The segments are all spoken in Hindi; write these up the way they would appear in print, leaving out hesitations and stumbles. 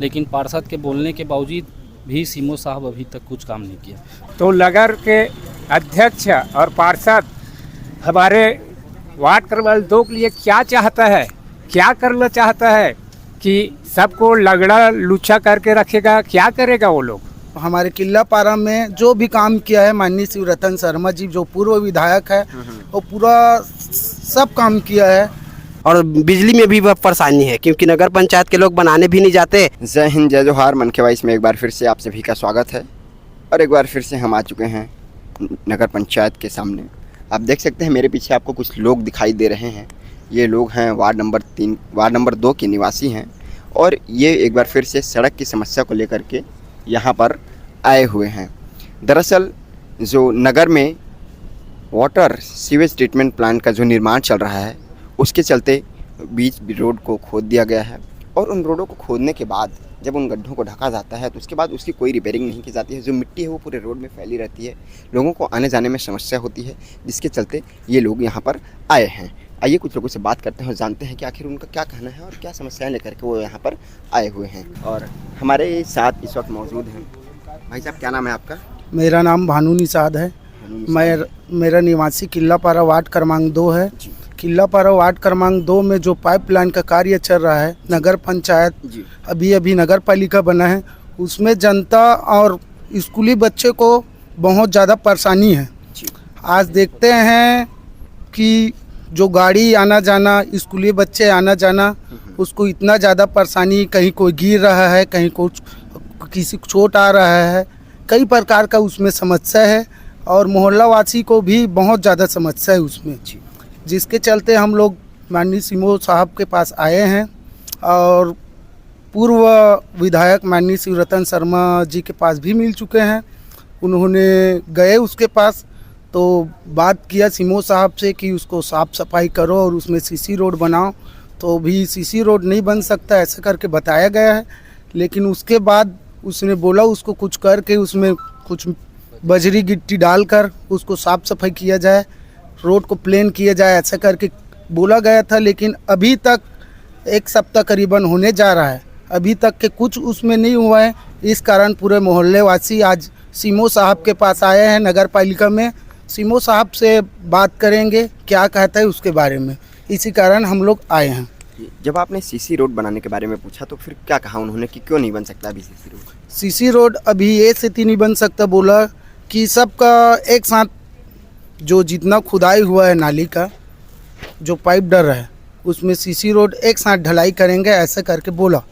लेकिन पार्षद के बोलने के बावजूद भी सीमो साहब अभी तक कुछ काम नहीं किया। तो नगर के अध्यक्ष और पार्षद हमारे वार्ड क्रमांक 2 के लिए क्या चाहता है, क्या करना चाहता है कि सबको लगड़ा लुच्चा करके रखेगा, क्या करेगा वो लोग? हमारे किल्लापारा में जो भी काम किया है माननीय शिवरतन शर्मा जी जो पूर्व विधायक है वो पूरा सब काम किया है। और बिजली में भी बहुत परेशानी है क्योंकि नगर पंचायत के लोग बनाने भी नहीं जाते। जय हिंद, जय जोहार। मन के वाइस में एक बार फिर से आप सभी का स्वागत है और एक बार फिर से हम आ चुके हैं नगर पंचायत के सामने। आप देख सकते हैं मेरे पीछे आपको कुछ लोग दिखाई दे रहे हैं। ये लोग हैं वार्ड नंबर 2 के निवासी हैं और ये एक बार फिर से सड़क की समस्या को लेकर के यहाँ पर आए हुए हैं। दरअसल जो नगर में वाटर सीवेज ट्रीटमेंट प्लांट का जो निर्माण चल रहा है उसके चलते बीच रोड को खोद दिया गया है और उन रोडों को खोदने के बाद जब उन गड्ढों को ढका जाता है तो उसके बाद उसकी कोई रिपेयरिंग नहीं की जाती है। जो मिट्टी है वो पूरे रोड में फैली रहती है, लोगों को आने जाने में समस्या होती है, जिसके चलते ये लोग यहाँ पर आए हैं। आइए कुछ लोगों से बात करते हैं और जानते हैं कि आखिर उनका क्या कहना है और क्या समस्याएं लेकर के वो यहाँ पर आए हुए हैं। और हमारे साथ इस वक्त मौजूद हैं भाई साहब, क्या नाम है आपका? मेरा नाम भानु निषाद है। मेरा निवासी किल्लापारा वार्ड क्रमांक 2 है। किल्लापारा वार्ड क्रमांक 2 में जो पाइपलाइन का कार्य चल रहा है, नगर पंचायत अभी नगर पालिका बना है, उसमें जनता और स्कूली बच्चे को बहुत ज़्यादा परेशानी है। आज देखते हैं कि जो गाड़ी आना जाना, स्कूली बच्चे आना जाना, उसको इतना ज़्यादा परेशानी, कहीं कोई गिर रहा है, कहीं कुछ किसी को चोट आ रहा है, कई प्रकार का उसमें समस्या है और मोहल्ला वासी को भी बहुत ज़्यादा समस्या है उसमें, जिसके चलते हम लोग माननीय सीमो साहब के पास आए हैं और पूर्व विधायक माननीय शिवरतन शर्मा जी के पास भी मिल चुके हैं। उन्होंने गए उसके पास तो बात किया सीमो साहब से कि उसको साफ़ सफाई करो और उसमें सीसी रोड बनाओ, तो भी सीसी रोड नहीं बन सकता ऐसा करके बताया गया है। लेकिन उसके बाद उसने बोला उसको कुछ करके उसमें कुछ बजरी गिट्टी डालकर उसको साफ़ सफाई किया जाए, रोड को प्लेन किया जाए, ऐसा करके बोला गया था। लेकिन अभी तक 1 सप्ताह करीबन होने जा रहा है, अभी तक के कुछ उसमें नहीं हुआ है। इस कारण पूरे मोहल्ले वासी आज सीमो साहब के पास आए हैं नगर पालिका में। सीमो साहब से बात करेंगे क्या कहता है उसके बारे में, इसी कारण हम लोग आए हैं। जब आपने सीसी रोड बनाने के बारे में पूछा तो फिर क्या कहा उन्होंने कि क्यों नहीं बन सकता अभी सीसी रोड? सीसी रोड अभी ये स्थिति नहीं बन सकता, बोला कि सबका एक साथ जो जितना खुदाई हुआ है नाली का जो पाइप डर रहा है उसमें सीसी रोड एक साथ ढलाई करेंगे ऐसा करके बोला,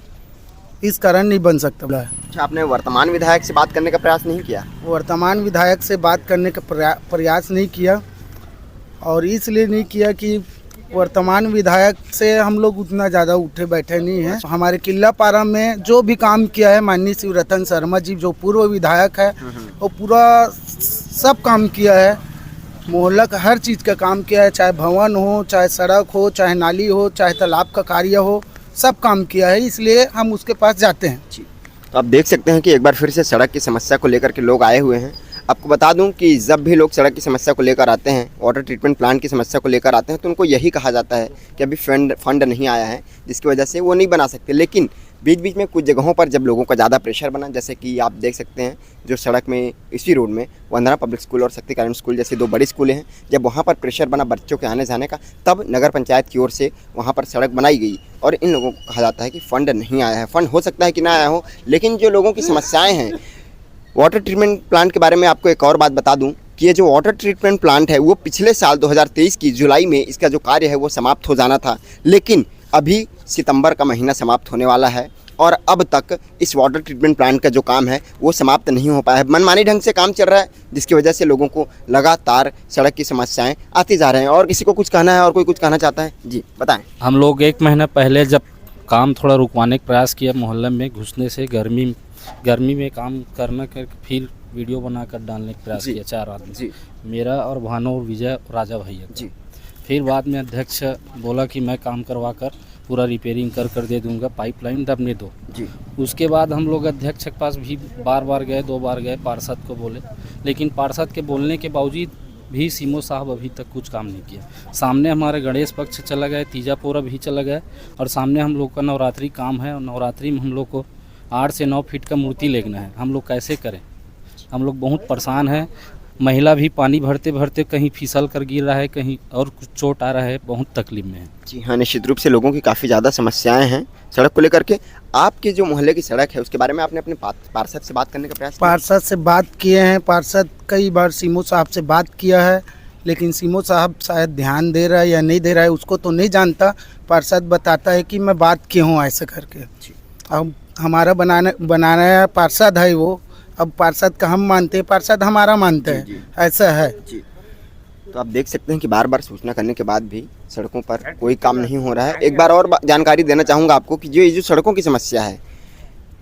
इस कारण नहीं बन सकता बोला है। अच्छा, आपने वर्तमान विधायक से बात करने का प्रयास नहीं किया? वर्तमान विधायक से बात करने का प्रयास नहीं किया और इसलिए नहीं किया कि वर्तमान विधायक से हम लोग उतना ज़्यादा उठे बैठे नहीं हैं। हमारे किल्लापारा में जो भी काम किया है माननीय शिवरतन शर्मा जी जो पूर्व विधायक है वो पूरा सब काम किया है, मोहल्ला का हर चीज़ का काम किया है, चाहे भवन हो, चाहे सड़क हो, चाहे नाली हो, चाहे तालाब का कार्य हो, सब काम किया है, इसलिए हम उसके पास जाते हैं। तो आप देख सकते हैं कि एक बार फिर से सड़क की समस्या को लेकर के लोग आए हुए हैं। आपको बता दूं कि जब भी लोग सड़क की समस्या को लेकर आते हैं, वाटर ट्रीटमेंट प्लांट की समस्या को लेकर आते हैं, तो उनको यही कहा जाता है कि अभी फंड नहीं आया है, जिसकी वजह से वो नहीं बना सकते। लेकिन बीच बीच में कुछ जगहों पर जब लोगों का ज़्यादा प्रेशर बना, जैसे कि आप देख सकते हैं जो सड़क में इसी रोड में वंदना पब्लिक स्कूल और शक्तिकारण स्कूल जैसे 2 बड़ी स्कूलें हैं, जब वहाँ पर प्रेशर बना बच्चों के आने जाने का, तब नगर पंचायत की ओर से वहाँ पर सड़क बनाई गई और इन लोगों को कहा जाता है कि फ़ंड नहीं आया है। फ़ंड हो सकता है कि ना आया हो, लेकिन जो लोगों की समस्याएँ हैं वाटर ट्रीटमेंट प्लांट के बारे में आपको एक और बात बता दूं कि ये जो वाटर ट्रीटमेंट प्लांट है वो पिछले साल 2023 की जुलाई में इसका जो कार्य है वो समाप्त हो जाना था, लेकिन अभी सितंबर का महीना समाप्त होने वाला है और अब तक इस वाटर ट्रीटमेंट प्लांट का जो काम है वो समाप्त नहीं हो पाया है। मनमानी ढंग से काम चल रहा है, जिसकी वजह से लोगों को लगातार सड़क की समस्याएं आती जा रहे हैं। और किसी को कुछ कहना है और कोई कुछ कहना चाहता है? जी बताएं। हम लोग 1 महीना पहले जब काम थोड़ा रुकवाने का प्रयास किया, मोहल्ले में घुसने से गर्मी में काम करना करके फिर वीडियो बनाकर डालने का प्रयास किया 4 आदमी, मेरा और भानु और विजय राजा भैया जी। फिर बाद में अध्यक्ष बोला कि मैं काम करवा कर पूरा रिपेयरिंग कर दे दूंगा, पाइपलाइन दबने दो जी। उसके बाद हम लोग अध्यक्ष के पास भी बार गए, 2 बार गए, पार्षद को बोले, लेकिन पार्षद के बोलने के बावजूद भी सीमो साहब अभी तक कुछ काम नहीं किया। सामने हमारे गणेश पक्ष चला गया, तीजा पूरा भी चला गया और सामने हम लोग का नवरात्रि काम है और नवरात्रि में हम लोग को 8 से 9 फीट का मूर्ति लेना है, हम लोग कैसे करें? हम लोग बहुत परेशान हैं। महिला भी पानी भरते भरते कहीं फिसल कर गिर रहा है, कहीं और कुछ चोट आ रहा है, बहुत तकलीफ में है। जी हाँ, निश्चित रूप से लोगों की काफ़ी ज़्यादा समस्याएं हैं सड़क को लेकर के। आपके जो मोहल्ले की सड़क है उसके बारे में आपने अपने पार्षद से बात करने का प्रयास किया? पार्षद से बात किए हैं, पार्षद कई बार सीमो साहब से बात किया है, लेकिन सीमो साहब शायद ध्यान दे रहा है या नहीं दे रहा है उसको तो नहीं जानता। पार्षद बताता है कि मैं बात किया हूँ ऐसे करके। अब हमारा बनाना पार्षद है वो, अब पार्षद का हम मानते हैं, पार्षद हमारा मानते हैं, ऐसा है। जी, तो आप देख सकते हैं कि बार बार सूचना करने के बाद भी सड़कों पर कोई काम नहीं हो रहा है। एक बार और जानकारी देना चाहूँगा आपको कि ये जो सड़कों की समस्या है,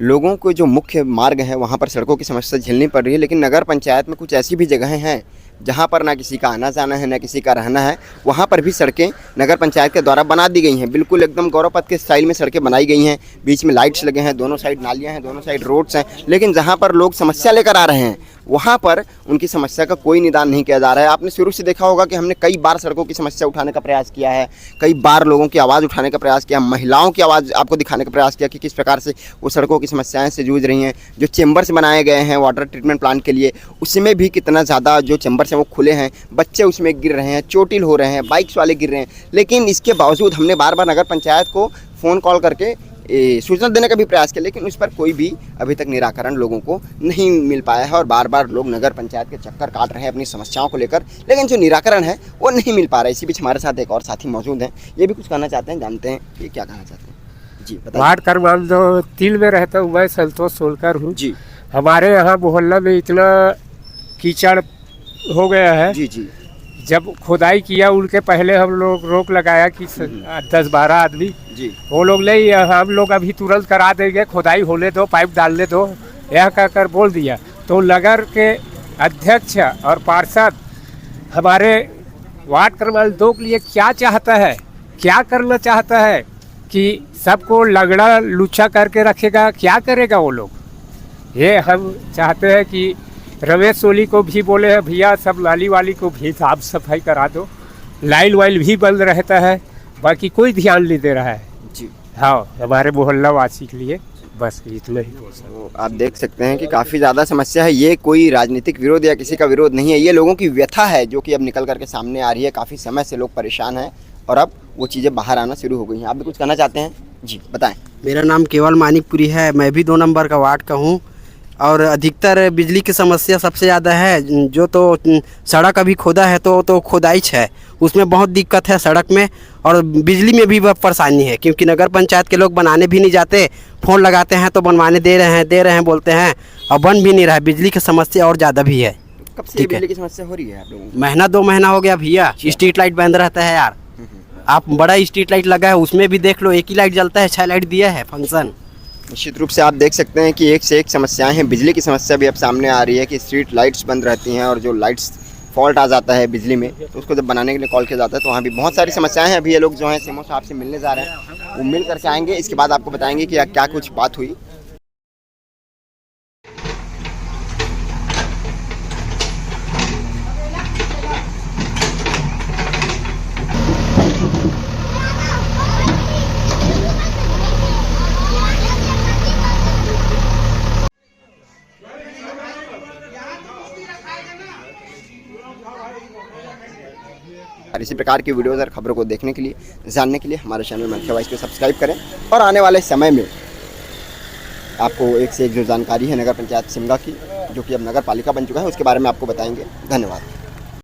लोगों को जो मुख्य मार्ग है वहाँ पर सड़कों की समस्या झेलनी पड़ रही है, लेकिन नगर पंचायत में कुछ ऐसी भी जगहें हैं जहाँ पर ना किसी का आना जाना है, ना किसी का रहना है। वहाँ पर भी सड़कें नगर पंचायत के द्वारा बना दी गई हैं, बिल्कुल एकदम गौरव पथ के स्टाइल में सड़कें बनाई गई हैं। बीच में लाइट्स लगे हैं, दोनों साइड नालियाँ हैं, दोनों साइड रोड्स हैं, लेकिन जहाँ पर लोग समस्या लेकर आ रहे हैं वहाँ पर उनकी समस्या का कोई निदान नहीं किया जा रहा है। आपने शुरू से देखा होगा कि हमने कई बार सड़कों की समस्या उठाने का प्रयास किया है, कई बार लोगों की आवाज़ उठाने का प्रयास किया, महिलाओं की आवाज़ आपको दिखाने का प्रयास किया कि किस प्रकार से वो सड़कों की समस्याएं से जूझ रही हैं। जो चैम्बर्स बनाए गए हैं वाटर ट्रीटमेंट प्लांट के लिए, उसमें भी कितना ज़्यादा जो चैम्बर्स हैं वो खुले हैं, बच्चे उसमें गिर रहे हैं, चोटिल हो रहे हैं, बाइक्स वाले गिर रहे हैं। लेकिन इसके बावजूद हमने बार बार नगर पंचायत को फ़ोन कॉल करके सूचना देने का भी प्रयास किया, लेकिन उस पर कोई भी अभी तक निराकरण लोगों को नहीं मिल पाया है। और बार बार लोग नगर पंचायत के चक्कर काट रहे हैं अपनी समस्याओं को लेकर, लेकिन जो निराकरण है वो नहीं मिल पा रहा है। इसी बीच हमारे साथ एक और साथी मौजूद हैं, ये भी कुछ कहना चाहते हैं, जानते हैं कि क्या कहना चाहते हैं। जी बताइए। वार्ड क्रमांक 3 में रहता हूँ, मैं संतोष सोलकर हूँ। जी, हमारे यहाँ मोहल्ला में इतना कीचड़ हो गया है। जी जी जब खुदाई किया उनके पहले हम लोग रोक लगाया कि 10-12 आदमी, जी वो लोग नहीं, हम लोग अभी तुरंत करा देंगे, खुदाई होने दो, पाइप डालने दो, यह कहकर बोल दिया। तो नगर के अध्यक्ष और पार्षद हमारे वार्ड क्रमांक 2 के लिए क्या चाहता है, क्या करना चाहता है कि सबको लगड़ा लुच्चा करके रखेगा, क्या करेगा वो लोग? ये हम चाहते हैं कि रमेश सोली को भी बोले हैं, भैया सब नाली वाली को भी साफ सफाई करा दो, लाइन वाइल भी बंद रहता है, बाकी कोई ध्यान नहीं दे रहा है। जी। हाँ, हमारे मोहल्ला वासी के लिए बस इतना ही। तो आप देख सकते हैं कि काफ़ी ज़्यादा समस्या है। ये कोई राजनीतिक विरोध या किसी का विरोध नहीं है, ये लोगों की व्यथा है जो कि अब निकल करके सामने आ रही है। काफ़ी समय से लोग परेशान हैं और अब वो चीज़ें बाहर आना शुरू हो गई हैं। आप भी कुछ कहना चाहते हैं? जी बताएं। मेरा नाम केवल मानिकपुरी है, मैं भी 2 नंबर का वार्ड का हूँ। और अधिकतर बिजली की समस्या सबसे ज़्यादा है। जो तो सड़क अभी खोदा है तो खोदाई है, उसमें बहुत दिक्कत है सड़क में, और बिजली में भी बहुत परेशानी है, क्योंकि नगर पंचायत के लोग बनाने भी नहीं जाते। फ़ोन लगाते हैं तो बनवाने दे रहे हैं बोलते हैं, और बन भी नहीं रहा है। बिजली की समस्या और ज़्यादा भी है। कब से बिजली की समस्या हो रही है आप लोगों को? महीना 2 महीना हो गया भैया, स्ट्रीट लाइट बंद रहता है यार। आप बड़ा स्ट्रीट लाइट लगा है, उसमें भी देख लो एक ही लाइट जलता है, 6 लाइट दिया है फंक्शन। निश्चित रूप से आप देख सकते हैं कि एक से एक समस्याएं हैं। बिजली की समस्या भी अब सामने आ रही है कि स्ट्रीट लाइट्स बंद रहती हैं, और जो लाइट्स फॉल्ट आ जाता है बिजली में तो उसको जब बनाने के लिए कॉल किया जाता है तो वहाँ भी बहुत सारी समस्याएं हैं। अभी ये लोग जो हैं सीमो साहब से मिलने जा रहे हैं, वो मिल करके आएंगे, इसके बाद आपको बताएंगे कि क्या कुछ बात हुई। और इसी प्रकार की वीडियोज़ और खबरों को देखने के लिए, जानने के लिए हमारे चैनल मनख्या वॉइस को सब्सक्राइब करें। और आने वाले समय में आपको एक से एक जो जानकारी है नगर पंचायत सिमगा की, जो कि अब नगर पालिका बन चुका है, उसके बारे में आपको बताएंगे। धन्यवाद।